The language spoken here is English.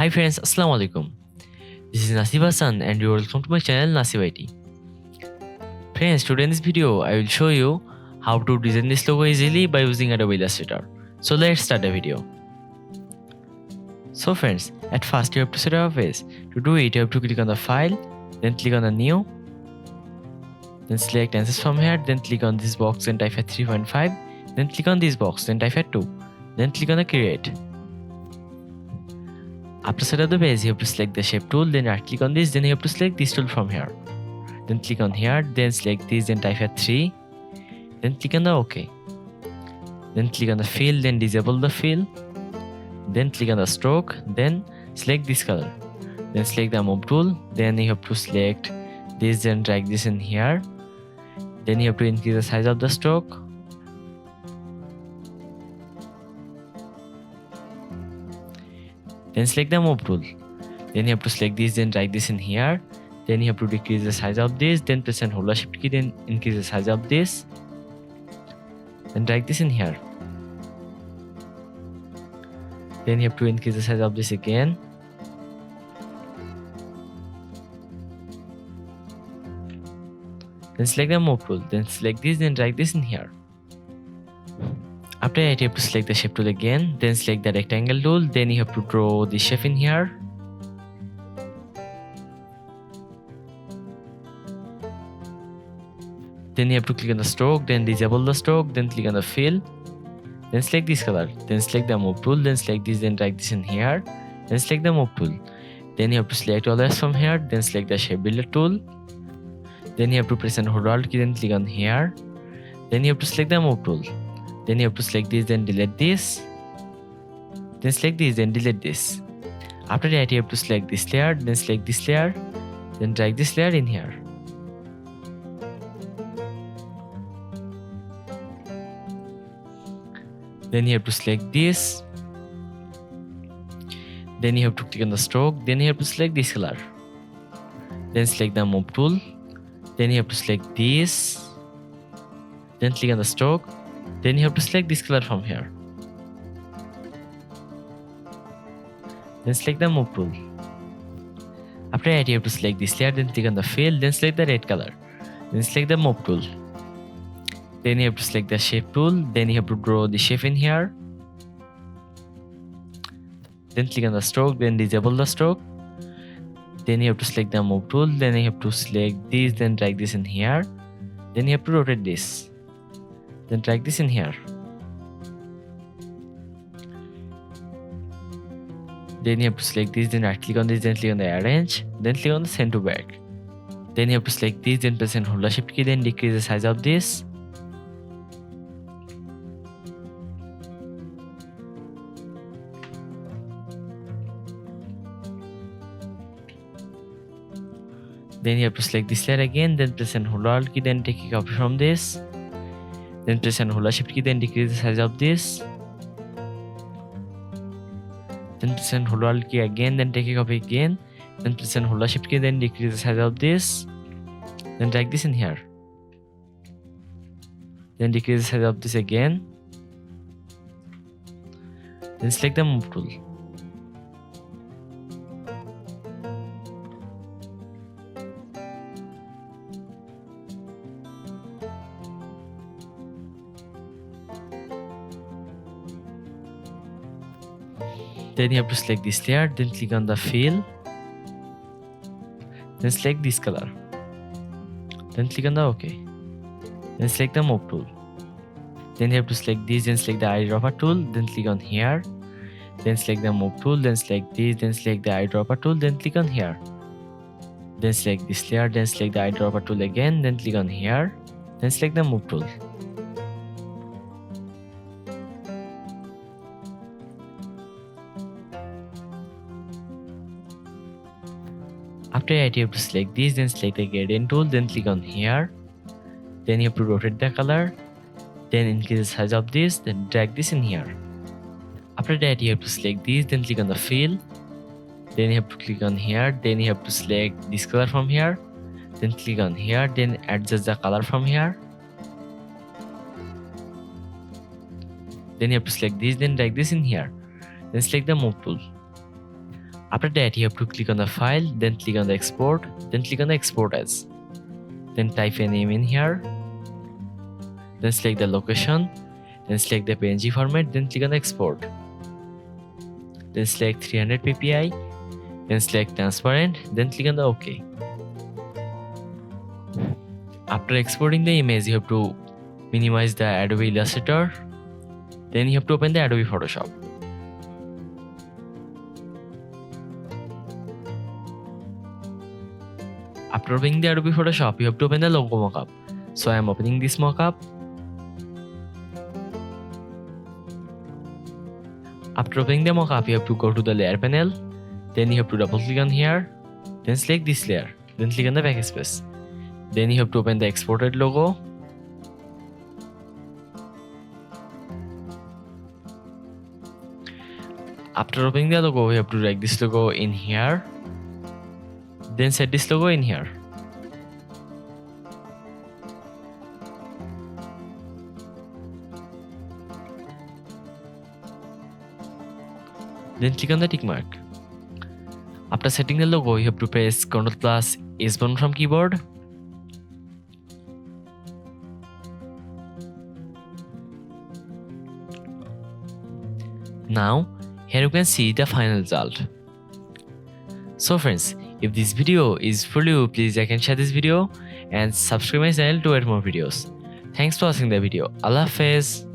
Hi friends, Assalamu alaikum. This is Nasib and you are welcome to my channel Nasib IT. Friends, today in this video I will show you how to design this logo easily by using Adobe Illustrator. So let's start the video. So friends, at first you have to set up a page. To do it, you have to click on the file, then click on the new, then select answers from here, then click on this box and type at 3.5, then click on this box, then type at 2, then click on the create. After set up the page, you have to select the shape tool, then right click on this, then you have to select this tool from here. Then click on here, then select this, then type at 3, then click on the OK. Then click on the fill, then disable the fill, then click on the stroke, then select this color. Then select the move tool, then you have to select this, then drag this in here. Then you have to increase the size of the stroke. Then select the move tool. Then you have to select this, then drag this in here. Then you have to decrease the size of this, then press and hold the shift key, then increase the size of this. Then drag this in here. Then you have to increase the size of this again. Then select the move tool. Then select this, then drag this in here. After that, you have to select the shape tool again, then select the rectangle tool, then you have to draw the shape in here. Then you have to click on the stroke, then disable the stroke, then click on the fill, then select this color, then select the move tool, then select this, then drag this in here, then select the move tool. Then you have to select all this from here, then select the shape builder tool, then you have to press and hold Alt key, then click on here, then you have to select the move tool. Then you have to select this, then delete this, then select this, then delete this. After that, you have to select this layer, then select this layer, then drag this layer in here. Then you have to select this, then you have to click on the stroke, then you have to select this color, then select the move tool, then you have to select this, then click on the stroke. Then you have to select this color from here. Then select the move tool. After that, you have to select this layer, then click on the fill, then select the red color. Then select the move tool. Then you have to select the shape tool, then you have to draw the shape in here. Then click on the stroke, then disable the stroke. Then you have to select the move tool, then you have to select this, then drag this in here. Then you have to rotate this. Then drag this in here. Then you have to select this, then right click on this, then click on the arrange, then click on the send to back. Then you have to select this, then press and hold the shift key, then decrease the size of this. Then you have to select this layer again, then press and hold Alt key, then take a copy from this. Then press and hold the shift key, then decrease the size of this. Then press and hold Alt key again, then take a copy again. Then press and hold the shift key, then decrease the size of this. Then drag this in here. Then decrease the size of this again. Then select the move tool. Then you have to select this layer, then click on the fill, then select this color, then click on the OK, then select the move tool. Then you have to select this, then select the eyedropper tool, then click on here, then select the move tool, then select this, then select the eyedropper tool, then click on here. Then select this layer, then select the eyedropper tool again, then click on here, then select the move tool. After that, you have to select this, then select the gradient tool, then click on here. Then you have to rotate the color, then increase the size of this, then drag this in here. After that, you have to select this, then click on the fill. Then you have to click on here, then you have to select this color from here, then click on here, then adjust the color from here. Then you have to select this, then drag this in here. Then select the move tool. After that, you have to click on the file, then click on the export, then click on the export as. Then type a name in here, then select the location, then select the PNG format, then click on the export. Then select 300 ppi, then select transparent, then click on the OK. After exporting the image, you have to minimize the Adobe Illustrator, then you have to open the Adobe Photoshop. After opening the Adobe Photoshop, you have to open the logo mockup. So I am opening this mockup. After opening the mockup, you have to go to the layer panel. Then you have to double click on here. Then select this layer. Then click on the backspace. Then you have to open the exported logo. After opening the logo, we have to drag this logo in here. Then set this logo in here. Then click on the tick mark. After setting the logo, you have to press Ctrl plus S button from keyboard. Now, here you can see the final result. So friends, if this video is for you, please like and share this video and subscribe my channel to get more videos. Thanks for watching the video. Allah Hafiz.